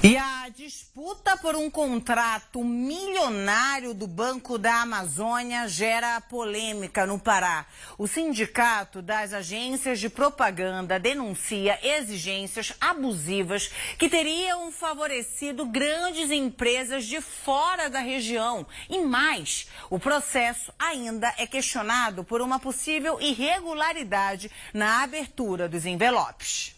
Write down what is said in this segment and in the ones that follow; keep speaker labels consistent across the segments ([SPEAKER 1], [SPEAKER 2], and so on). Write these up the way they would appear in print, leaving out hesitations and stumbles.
[SPEAKER 1] E a disputa por um contrato milionário do Banco da Amazônia gera polêmica no Pará. O Sindicato das Agências de Propaganda denuncia exigências abusivas que teriam favorecido grandes empresas de fora da região. E mais, o processo ainda é questionado por uma possível irregularidade na abertura dos envelopes.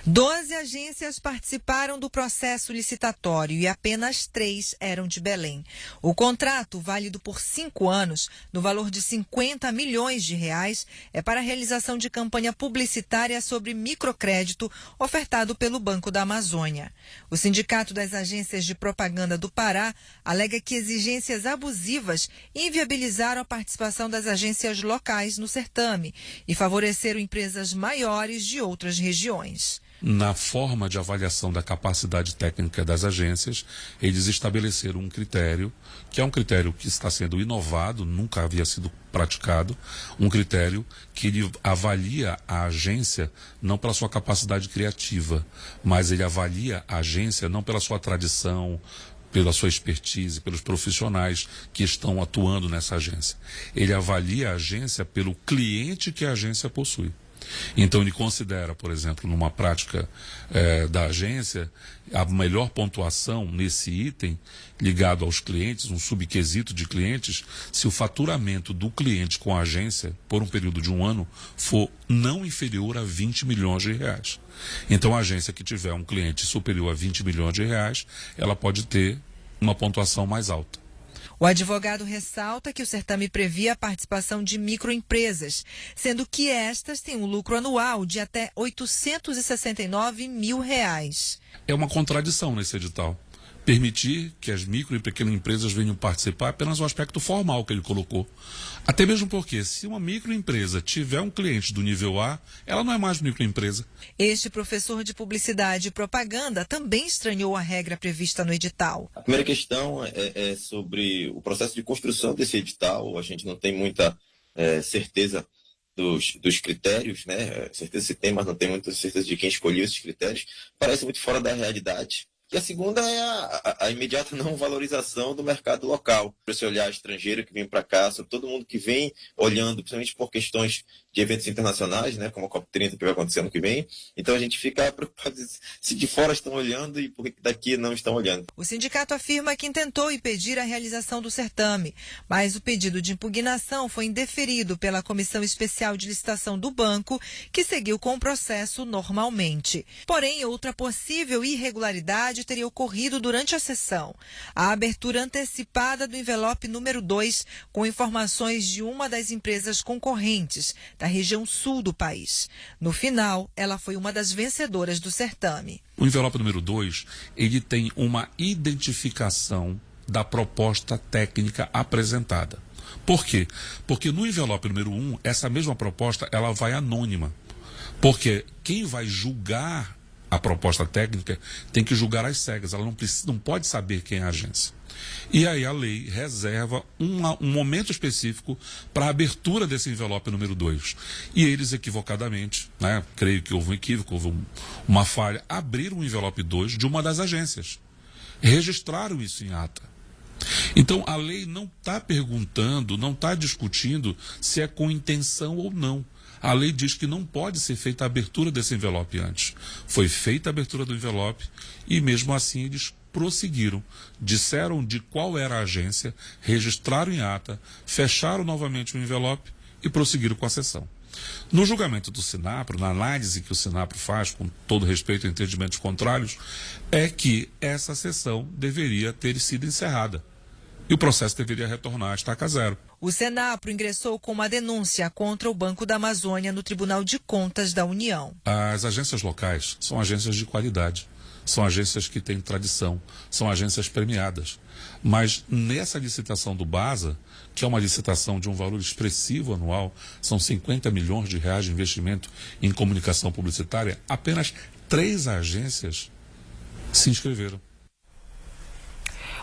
[SPEAKER 2] 12 agências participaram do processo licitatório e apenas 3 eram de Belém. O contrato, válido por 5 anos, no valor de 50 milhões de reais, é para a realização de campanha publicitária sobre microcrédito ofertado pelo Banco da Amazônia. O Sindicato das Agências de Propaganda do Pará alega que exigências abusivas inviabilizaram a participação das agências locais no certame e favoreceram empresas maiores de outras regiões.
[SPEAKER 3] Na forma de avaliação da capacidade técnica das agências, eles estabeleceram um critério, que é um critério que está sendo inovado, nunca havia sido praticado, um critério que ele avalia a agência não pela sua capacidade criativa, mas ele avalia a agência não pela sua tradição, pela sua expertise, pelos profissionais que estão atuando nessa agência. Ele avalia a agência pelo cliente que a agência possui. Então ele considera, por exemplo, numa prática da agência, a melhor pontuação nesse item ligado aos clientes, um subquesito de clientes, se o faturamento do cliente com a agência, por um período de 1 ano, for não inferior a 20 milhões de reais. Então a agência que tiver um cliente superior a 20 milhões de reais, ela pode ter uma pontuação mais alta.
[SPEAKER 2] O advogado ressalta que o certame previa a participação de microempresas, sendo que estas têm um lucro anual de até 869 mil reais.
[SPEAKER 3] É uma contradição nesse edital. Permitir que as micro e pequenas empresas venham participar é apenas o aspecto formal que ele colocou. Até mesmo porque, se uma microempresa tiver um cliente do nível A, ela não é mais microempresa.
[SPEAKER 2] Este professor de publicidade e propaganda também estranhou a regra prevista no edital.
[SPEAKER 4] A primeira questão é sobre o processo de construção desse edital. A gente não tem muita certeza dos critérios, né? Certeza se tem, mas não tem muita certeza de quem escolheu esses critérios. Parece muito fora da realidade. E a segunda é a imediata não valorização do mercado local. Esse olhar estrangeiro que vem para cá, sobre todo mundo que vem olhando, principalmente por questões de eventos internacionais, né, como a COP30 que vai acontecer ano que vem. Então a gente fica preocupado se de fora estão olhando e por que daqui não estão olhando.
[SPEAKER 2] O sindicato afirma que intentou impedir a realização do certame, mas o pedido de impugnação foi indeferido pela Comissão Especial de Licitação do Banco, que seguiu com o processo normalmente. Porém, outra possível irregularidade teria ocorrido durante a sessão. A abertura antecipada do envelope número 2, com informações de uma das empresas concorrentes da região sul do país. No final, ela foi uma das vencedoras do certame.
[SPEAKER 3] O envelope número 2, ele tem uma identificação da proposta técnica apresentada. Por quê? Porque no envelope número 1, essa mesma proposta ela vai anônima. Porque quem vai julgar a proposta técnica tem que julgar às cegas, ela não pode saber quem é a agência. E aí a lei reserva um momento específico para a abertura desse envelope número 2. E eles equivocadamente, né, creio que houve um equívoco, houve uma falha, abriram o envelope 2 de uma das agências. Registraram isso em ata. Então a lei não está perguntando, não está discutindo se é com intenção ou não. A lei diz que não pode ser feita a abertura desse envelope antes. Foi feita a abertura do envelope e mesmo assim eles prosseguiram. Disseram de qual era a agência, registraram em ata, fecharam novamente o envelope e prosseguiram com a sessão. No julgamento do Sinapro, na análise que o Sinapro faz, com todo respeito a entendimentos contrários, é que essa sessão deveria ter sido encerrada. E o processo deveria retornar à estaca zero.
[SPEAKER 2] O Senapro ingressou com uma denúncia contra o Banco da Amazônia no Tribunal de Contas da União.
[SPEAKER 3] As agências locais são agências de qualidade, são agências que têm tradição, são agências premiadas. Mas nessa licitação do BASA, que é uma licitação de um valor expressivo anual, são 50 milhões de reais de investimento em comunicação publicitária, apenas 3 agências se inscreveram.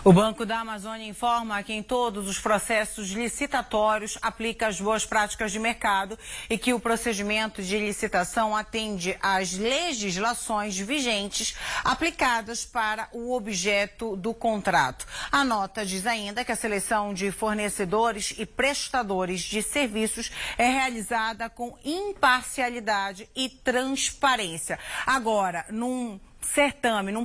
[SPEAKER 1] O Banco da Amazônia informa que em todos os processos licitatórios aplica as boas práticas de mercado e que o procedimento de licitação atende às legislações vigentes aplicadas para o objeto do contrato. A nota diz ainda que a seleção de fornecedores e prestadores de serviços é realizada com imparcialidade e transparência. Agora, num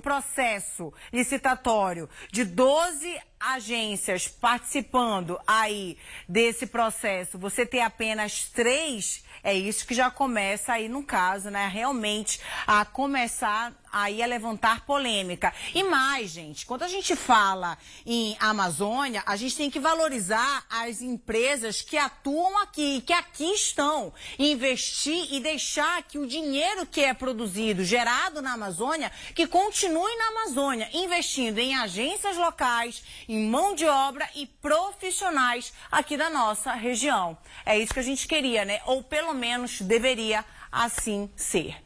[SPEAKER 1] processo licitatório de 12 agências participando aí desse processo, você ter apenas 3, é isso que já começa aí no caso, né, realmente a começar aí a levantar polêmica. E mais, gente, quando a gente fala em Amazônia, a gente tem que valorizar as empresas que atuam aqui, que aqui estão, investir e deixar que o dinheiro que é produzido, gerado na Amazônia, que continue na Amazônia, investindo em agências locais, em mão de obra e profissionais aqui da nossa região. É isso que a gente queria, né? Ou pelo menos deveria assim ser.